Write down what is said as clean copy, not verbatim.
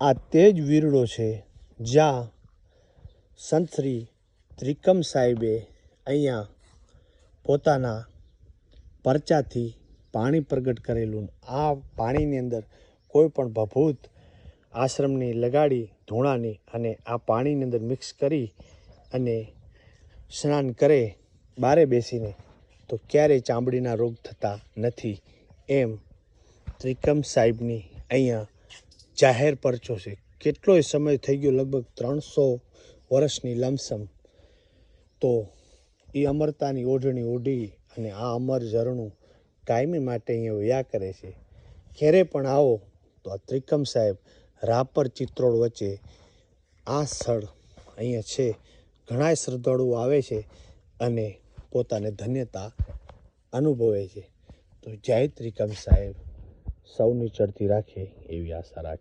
આ તે જ વીરડો છે જ્યાં સંત શ્રી ત્રિકમ સાહેબે અહીંયા પોતાના પરચાથી પાણી પ્રગટ કરેલું. આ પાણીની અંદર કોઈ પણ ભભૂત આશ્રમની લગાડી ધૂણાની અને આ પાણીની અંદર મિક્સ કરી અને સ્નાન કરે બારે બેસીને તો ક્યારેય ચામડીના રોગ થતા નથી. એમ ત્રિકમ સાહેબની અહીંયા જાહેર પરચો છે. કેટલોય સમય થઈ ગયો, લગભગ 300 વર્ષની લમસમ. તો એ અમરતાની ઓઢણી ઓઢી અને આ અમર ઝરણું કાયમી માટે અહીંયા વયા કરે છે. ક્યારે પણ આવો તો આ ત્રિકમ સાહેબ રાપર ચિત્રોડ વચ્ચે આ સ્થળ અહીંયા છે. ઘણા શ્રદ્ધાળુઓ આવે છે અને પોતાને ધન્યતા અનુભવે છે. તો જય ત્રિકમ સાહેબ સૌની ચડતી રાખે એવી આશા રાખે.